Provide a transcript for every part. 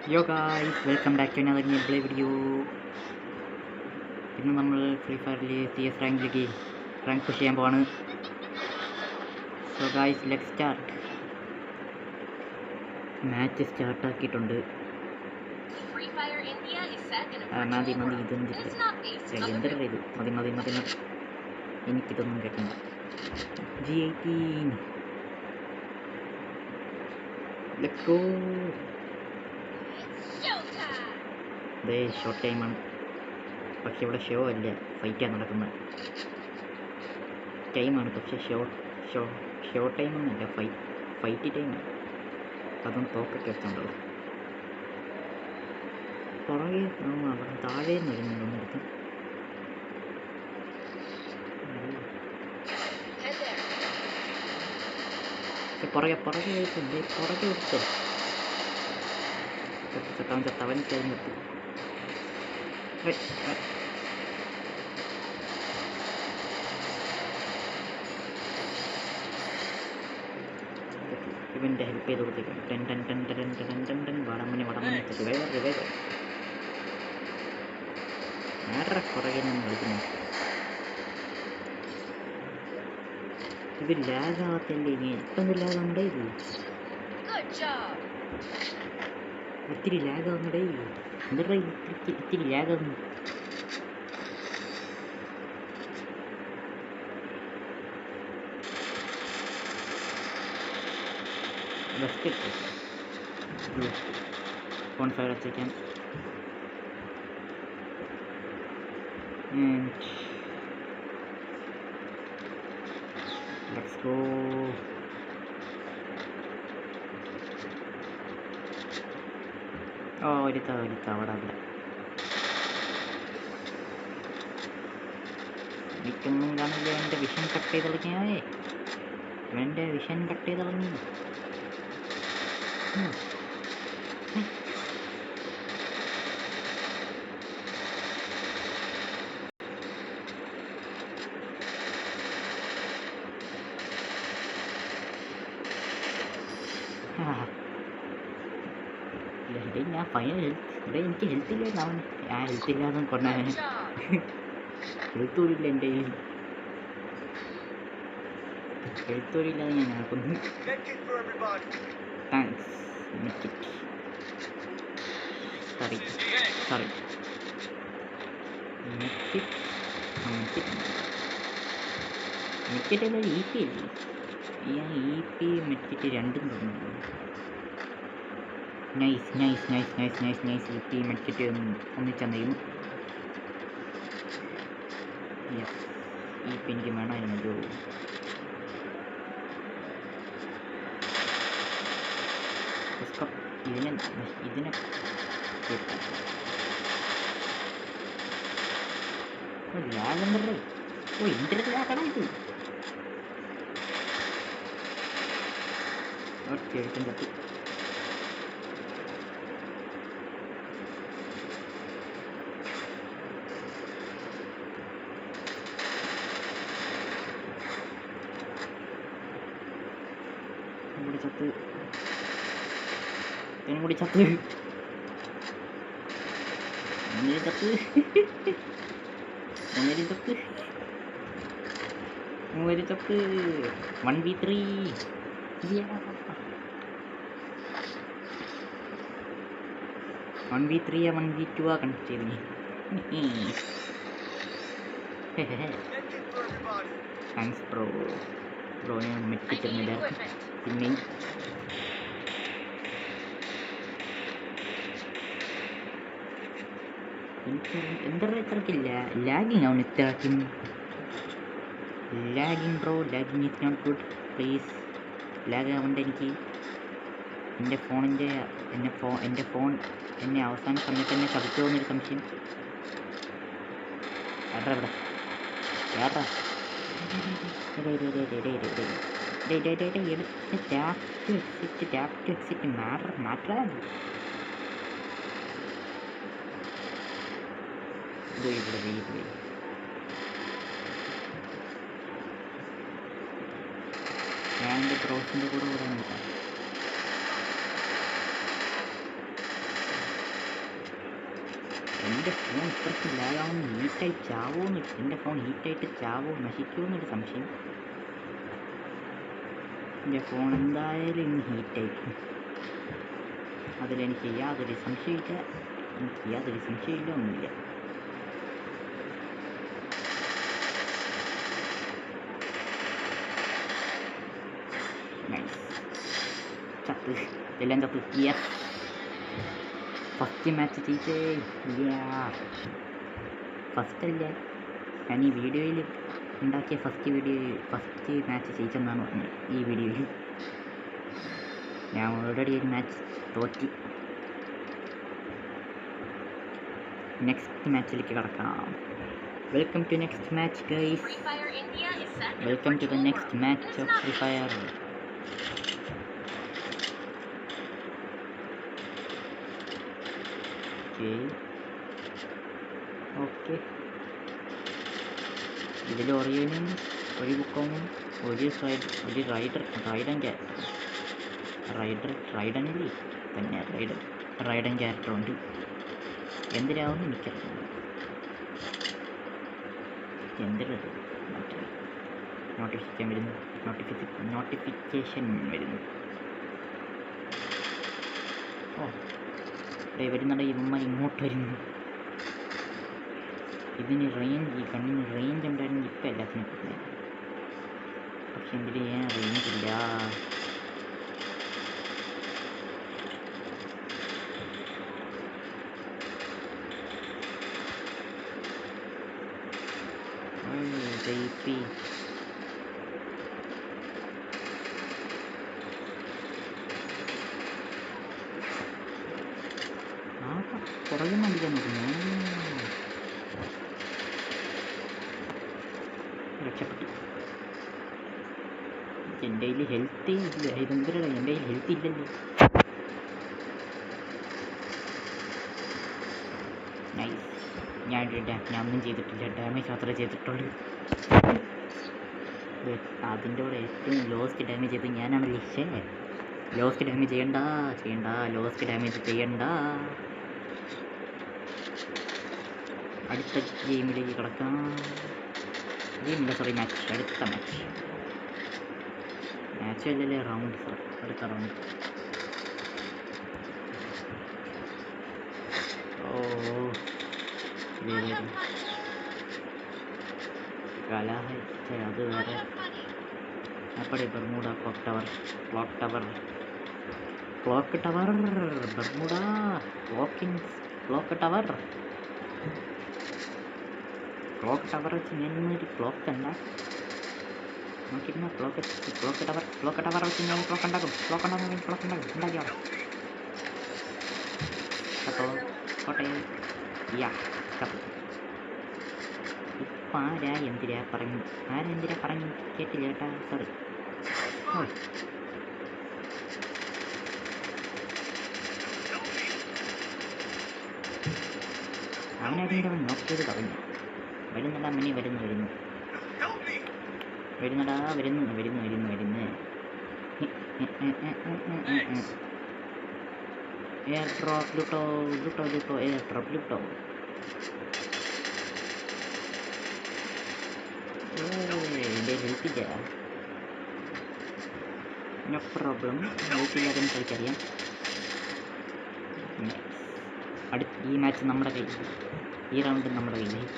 Yo guys, welcome back to another gameplay video. ഇന്ന് നമ്മൾ free ഫയറിൽ CS റാങ്കിലേക്ക് rank push ചെയ്യാൻ പോവാണ്. So guys, let's start. Match start ആക്കിയിട്ടുണ്ട്. മതി ഇതൊന്നും എന്തൊരു ഇത് മതി എനിക്കിതൊന്നും കേൾക്കണ്ട. G18 let's go. ഇതേ ഷോർട്ട് ടൈമാണ്, പക്ഷെ ഇവിടെ ഷോ അല്ല, ഫൈറ്റാണ് നടക്കുന്നത്. ടൈമാണ് പക്ഷെ ഷോ ടൈമൊന്നുമല്ല, ഫൈറ്റ് ടൈമാണ്. അതും തോക്കൊക്കെ വെച്ചുണ്ടല്ലോ. പുറകെ അവിടെ താഴെ വരുന്നുണ്ടെടുത്ത് പുറകെ എടുത്തോ. ചത്തവൻ കഴിഞ്ഞു. ഇവൻ്റെ ഹെൽപ്പ് ചെയ്ത് കൊടുത്തേക്കും. വടമണി റിവൈവർ നേരെ പുറകെ നിന്ന് കളിക്കുന്നു. ഇത് ലാഗാവത്തല്ലേ? ഇനി ഇപ്പം ലാഗുണ്ടേ, ഇത് ഒത്തിരി ലാഗാവുന്നടേ. എന്താ ഇത്തിരി ലാഗാവുന്നു? ബെസ്റ്റ് ഫോൺ ഫയർ വെച്ചേക്കാം. Let's go. ഒരുത്ത അവിടെ അല്ല. എനിക്കൊന്നും കാണില്ല. എൻ്റെ വിഷൻ കട്ട് ചെയ്ത് തുടങ്ങിയാവേ. എൻ്റെ വിഷൻ കട്ട് ചെയ്ത് തുടങ്ങി. ഞാൻ ഫൈനൽ ഇവിടെ എനിക്ക് ഹെൽത്ത് ഇല്ലായിരുന്നു. അവൻ ഹെൽത്ത് ഇല്ലാതെ കൊണ്ടാണ്. ഹെൽത്ത് പോലില്ല എൻ്റെ കയ്യിൽ. ഹെൽത്ത് പോലില്ലാതെ ഞാൻ ആക്കുന്നു. താങ്ക്സ്. സോറി മെറ്റിറ്റ് അല്ല, ഇ പി അല്ലേ? ഇ പി മെറ്റിറ്റ് രണ്ടും തോന്നുന്നു. നൈസ്. ഇ പി മെറ്റിറ്റ് ഒന്നിച്ചെന്നു. യെസ്, ഇ പി എനിക്ക് വേണമായിരുന്നല്ലോ. ഇതിനെ ലാഗുണ്ടല്ലേ? ഇന്റർനെറ്റ് ലാഗാണ് ഇത്. ഒറ്റ ചത്തി. കൂടി ചത്ത്. മൂവര് ചത്ത്. 1v3. 1v3 1v2 കണക്ട് ചെയ്ത്. Thanks bro. ഞാൻ മെറ്റിക്കുന്നില്ല. പിന്നെ എന്താ ഇത്രക്കില്ല ലാഗിങ് ആവുന്നു. ഇത്രക്കും lagging bro. Lagging is not good. Please lag ആവണ്ട. എനിക്ക് എൻ്റെ ഫോൺ എന്നെ അവസാന സമയത്ത് തന്നെ ചതിച്ചു പോകുന്നൊരു സംശയം. ഞാൻ എൻ്റെ ബ്രോസിൻ്റെ കൂടെ കൂടാൻ നോക്കാം. എൻ്റെ ഫോൺ ഇത്രയ്ക്ക് ലാഗാവുന്ന ഹീറ്റായി ചാവുമെന്ന്, എൻ്റെ ഫോൺ ഹീറ്റായിട്ട് ചാവോ നശിക്കുമെന്നൊരു സംശയം. എൻ്റെ ഫോൺ എന്തായാലും ഇന്ന് ഹീറ്റായിരിക്കും, അതിലെനിക്ക് യാതൊരു സംശയമില്ല. ഒന്നുമില്ല. ചത്ത് എല്ലാം ചത്ത്. First match ജയിച്ചേ. ഫസ്റ്റ് അല്ല, ഞാൻ ഈ വീഡിയോയിൽ ഉണ്ടാക്കിയ ഫസ്റ്റ് മാച്ച് ജയിച്ചെന്നാണ് പറഞ്ഞത്. ഈ വീഡിയോയിൽ ഞാൻ ഓൾറെഡി ഒരു മാച്ച് തോറ്റി. നെക്സ്റ്റ് മാച്ചിലേക്ക് കടക്കാം. Welcome to next match guys. Welcome to the next match of Free Fire. Okay, ഇതിൽ ഒറിയനും ഒരു ബുക്കോങ്ങും ഒരു റൈഡനില്ലേ തന്നെ റൈഡൻ ക്യാരക്ടറുണ്ട്. എന്തിനാവും എനിക്കറിയാം. എന്തിനത് നോട്ടിഫിക്കേഷൻ വരുന്നു. ഓ വരുന്നുണ്ട്. ഇമ്മ ഇങ്ങോട്ട് വരുന്നു. ഇതിന് ഈ കണ്ണിന് റേഞ്ച് ഉണ്ടായിരുന്നു. ഇപ്പം എല്ലാത്തിനും കിട്ടുന്നത്, പക്ഷെ എന്തിന് റേഞ്ച് ഇല്ല. പുറകെ അടിക്കാൻ നോക്കുന്നു. രക്ഷപ്പെട്ടു. എൻ്റെ കയ്യിൽ ഹെൽത്ത് ഇല്ല. ഇതെന്തിനാണ് എൻ്റെ കയ്യിൽ ഹെൽത്ത് ഇല്ലല്ലോ. നൈസ്. ഞാൻ ഒന്നും ചെയ്തിട്ടില്ല, ഡാമേജ് മാത്രമേ ചെയ്തിട്ടുള്ളൂ. അതിൻ്റെ കൂടെ ഏറ്റവും ലോസ്റ്റ് ഡാമേജ് ചെയ്ത് ഞാനാണല്ലേ. ലോസ്റ്റ് ഡാമേജ് ചെയ്യണ്ട. ലോസ്റ്റ് ഡാമേജ് ചെയ്യണ്ട. അടുത്ത ഗെയിമിലേക്ക് കിടക്കാം. മാച്ച്. അടുത്ത മാച്ച് അല്ലല്ലേ, റൗണ്ട്. അടുത്ത റൗണ്ട്. അത് വേറെ. അപ്പടെ Bermuda clock tower Bermuda clock tower വെച്ച് ഞാനൊരു ക്ലോക്ക് ഉണ്ടാക്കും. നോക്കിയിരുന്ന ക്ലോക്ക് ടവർ വെച്ച് ഞാൻ ക്ലോക്ക് ഉണ്ടാക്കും. ഉണ്ടാക്കിയോ കോട്ടയം. ഇപ്പം ആരെന്തിരാ പറഞ്ഞു കേട്ടില്ല കേട്ടാ. സോറി. അവനാരെങ്കിലും അവൻ നോക്ക് ചെയ്ത് കളഞ്ഞു. വരുന്നടാ മണി, വരുന്നടാ. എയർ ഡ്രോപ്പ് ലുട്ടോ. എയർ ഡ്രോപ്പ് ലുട്ടോ. എൻ്റെ ഹെൽത്തില്ല. No problem. ഹെൽത്തില്ലാതെന്ന് കളിക്കറിയാം. ഈ മാച്ച് നമ്മുടെ കയ്യിൽ, ഈ റൗണ്ട് നമ്മുടെ കയ്യിൽ.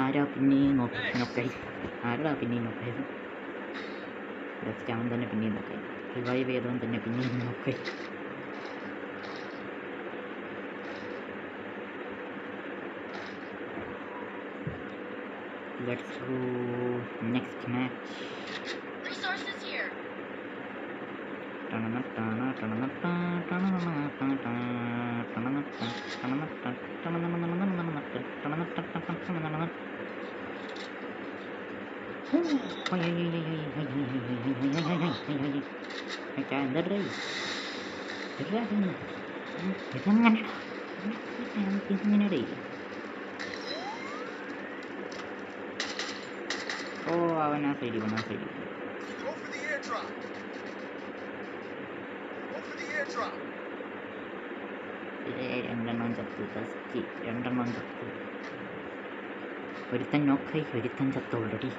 ആരാ പിന്നെയും നോക്കായി? ജസ്റ്റ് അവൻ തന്നെ പിന്നെയും നോക്കായി. റിവൈവ് ചെയ്തവൻ തന്നെ പിന്നെയും നോക്കായി. Let's go next match. Resources here. അവനാ സൈഡിൽ. രണ്ടെണ്ണം ചത്തു. ഫസ്റ്റ് രണ്ടെണ്ണം ചത്തു. ഒരുത്തൻ നോക്കായി, ഒരുത്തൻ ചത്തു ഓൾറെഡി.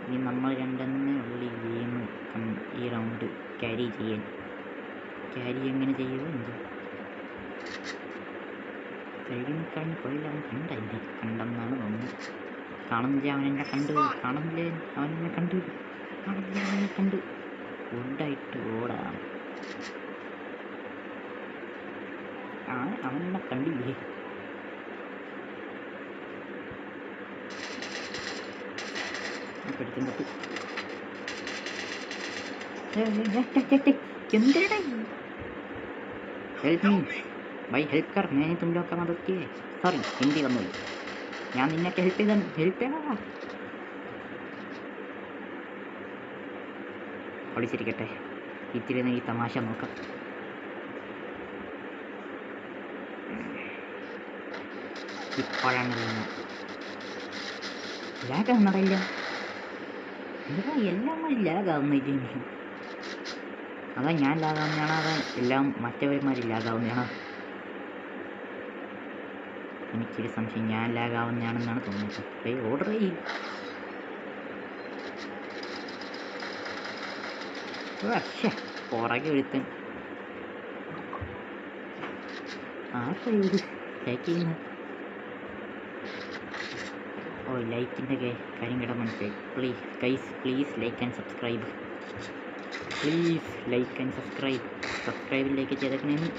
ഇനി നമ്മൾ രണ്ടെണ്ണേ ഉള്ളി ഗെയിം ഈ റൗണ്ട് ക്യാരി ചെയ്യാൻ. ക്യാരി എങ്ങനെ ചെയ്യുമോ എന്ത്? സൈഡിൽ നിൽക്കാൻ പോയില്ല. അവൻ കണ്ടല്ലേ? കണ്ടെന്നാണ് തോന്നുന്നത്. കാണുന്നില്ല, അവനെന്നെ കണ്ടു. കാണുന്നില്ലേ? അവനെന്നെ കണ്ടു. കാണുന്നില്ല, അവനെ കണ്ടു. ഫുഡായിട്ട് ഓടാം. അവനെന്നെ കണ്ടില്ലേ? എന്തിനാ? हेल्प मी भाई, हेल्प कर. मैंने तुम लोग का मदद की है. सॉरी, हिंदी വന്നു. ഞാൻ നിന്നൊക്കെ ഹെൽപ്പ് ചെയ്താ ഒളിച്ചിരിക്കട്ടെ. ഇത്തിരി ഈ തമാശ നോക്കാം. ഇപ്പോഴാണ് ലാഗാവുന്നതല്ല. എന്താ എല്ലാം ലാഗാവുന്നില്ല? അതാ ഞാൻ ലാഗാവുന്നതാണോ? അതാ എല്ലാം മറ്റവന്മാർ ലാഗാവുന്നതാണോ? എനിക്കൊരു സംശയം, ഞാൻ ലാഗാവുന്നതാണെന്നാണ് തോന്നുന്നത്. ഓർഡർ ചെയ്യും. പക്ഷേ പുറകെ ഒരുത്തൻ ലൈക്ക് ചെയ്യുന്നത്. ഓ, ലൈക്കിൻ്റെ കാര്യം കേട്ടാൽ മനസ്സിലായി. Please like and subscribe. Please like and subscribe. സബ്സ്ക്രൈബിലേക്ക് ചെയ്തേക്കണേന്ന്.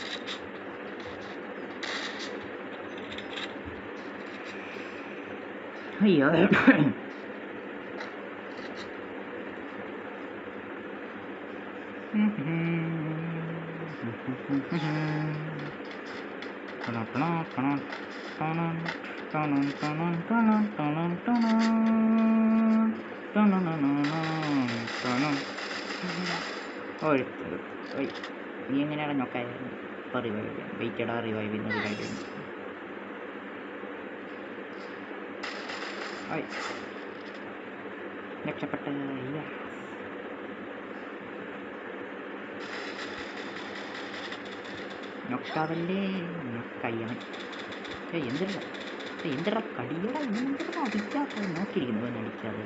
അയ്യോ, നീ എങ്ങനെയാണ് നോക്കായ? ഇപ്പോൾ റിവൈവ് ചെയ്യാം. വെയിറ്റഡാ റിവൈവ് ചെയ്യുന്നു. രക്ഷപ്പെട്ട. നൊക്കാവല്ലേ? നൊക്കയ്യവൻ. എന്തിടാ കടിയടാ? എന്തിടാ അടിക്കാത്ത? നോക്കിയിരിക്കുന്നു അവൻ അടിക്കാതെ.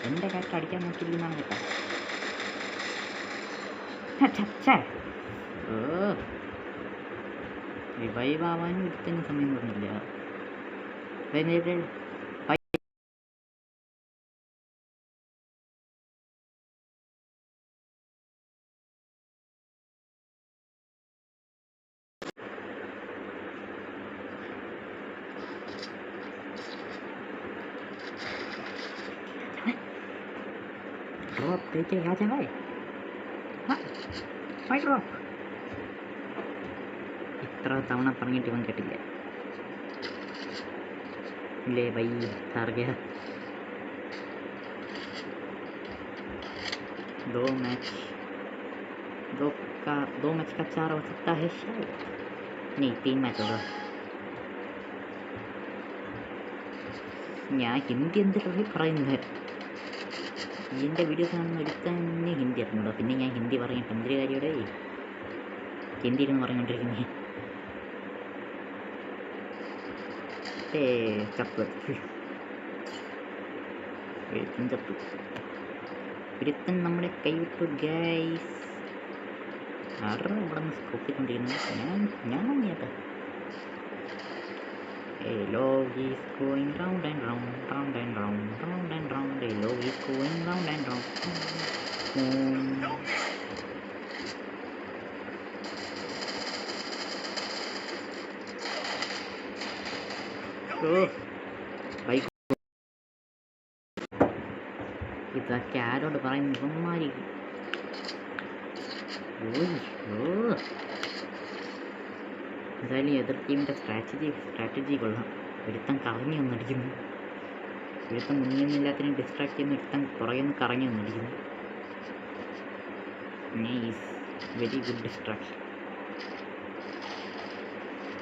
എൻ്റെ കാറ്റ് അടിക്കാൻ നോക്കിയിരിക്കുന്നതാണ് കേട്ടോ. റിവൈവ് ആവാനും ഒരുത്തന്നെ സമയം പറഞ്ഞില്ല. Drop देके आ जा भाई. हाँ, भाई drop. ഇത്ര തവണ പറഞ്ഞിട്ട് ഇവൻ കേട്ടില്ല. ले भाई, हार गया. 2 मैच का 4 हो सकता है शायद. नहीं, 3 मैच होगा. ഞാൻ ഹിന്ദി എന്തിട്ടേ പറയുന്നത്? എൻ്റെ വീഡിയോസ് കാണുന്ന ഒരുത്തന്നെ ഹിന്ദി അറിഞ്ഞൂടാ. പിന്നെ ഞാൻ ഹിന്ദി പറഞ്ഞിട്ട് എന്തൊരു കാര്യയുടെ ഹിന്ദി ഇരുന്ന് പറഞ്ഞുകൊണ്ടിരിക്കുന്നേ. ചപ്പ് ഒരുത്തൻ നമ്മുടെ കൈവിട്ടു ഗൈസ്. ആരുടെ ഇവിടെ നിന്ന് സ്കോപ്പ് ചെയ്തുകൊണ്ടിരുന്നത്? ഞാൻ തന്നെയാ. A log is going round and round, round and round, round and round. A log is going round and round. Bike ഇതൊക്കെ ആരോട് പറയുന്നു ഇവന്മാരി? എന്തായാലും എതിർ ടീമിൻ്റെ സ്ട്രാറ്റജി കൊള്ളാം. ഒരുത്തൻ കറങ്ങി വന്നടിക്കുന്നു. ഒരുത്തൻ മുന്നിൽ എല്ലാത്തിനും ഡിസ്ട്രാക്ട് ചെയ്യുന്ന ഒരുത്തൻ പുറകെ നിന്ന് കറങ്ങി വന്നടിക്കുന്നു. Nice, very good distraction.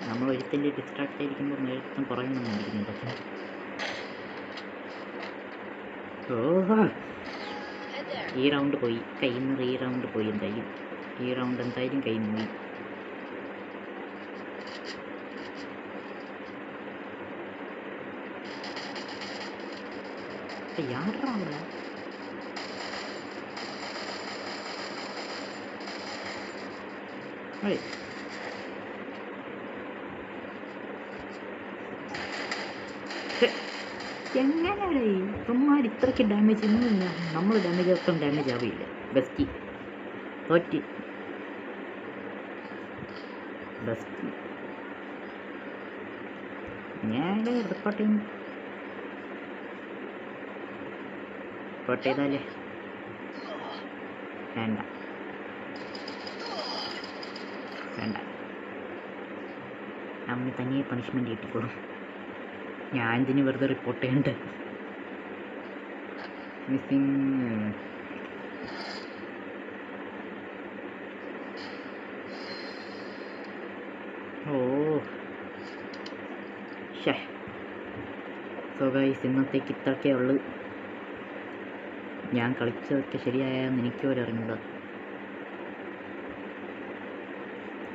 നമ്മൾ ഒരുത്തൻ്റെ ഡിസ്ട്രാക്ട് ആയിരിക്കുമ്പോൾ ഒരുത്തൻ പുറകെ നിന്ന് അടിക്കുന്നു. ഈ റൗണ്ട് പോയി. ഈ റൗണ്ട് എന്തായാലും കയ്യിൽ നിന്ന് പോയി. പക്ഷെ യാതൊരാവില്ല. എങ്ങനെയാണ് ചുമ്മാ ഇത്രയ്ക്ക് ഡാമേജ് ഒന്നുമില്ല. നമ്മൾ ഡാമേജ് അത്ര ഡാമേജ് ആവില്ല. ബെസ്റ്റ് തോറ്റി ബെസ്റ്റ് ഞാൻ റിപ്പോർട്ട് ചെയ്താലേ വേണ്ട വേണ്ട, അവന് തനിയെ പണിഷ്മെൻറ്റ് കിട്ടിക്കോളും. ഞാൻ ഇതിന് വെറുതെ റിപ്പോർട്ട് ചെയ്യണ്ട. മിസ്സിങ് സോ ഗൈസ്, ഇന്നത്തേക്ക് ഇത്രയൊക്കെ ഉള്ളു. ഞാൻ കളിച്ചതൊക്കെ ശരിയായെന്ന് എനിക്ക് പോലും അറിഞ്ഞൂടാ.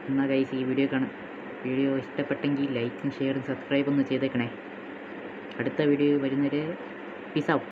എന്നാൽ ഗൈസ്, ഈ വീഡിയോ ഇഷ്ടപ്പെട്ടെങ്കിൽ ലൈക്കും ഷെയറും സബ്സ്ക്രൈബും ഒന്ന് ചെയ്തേക്കണേ. അടുത്ത വീഡിയോ വരുന്നവരെ പീസ് ഔട്ട്.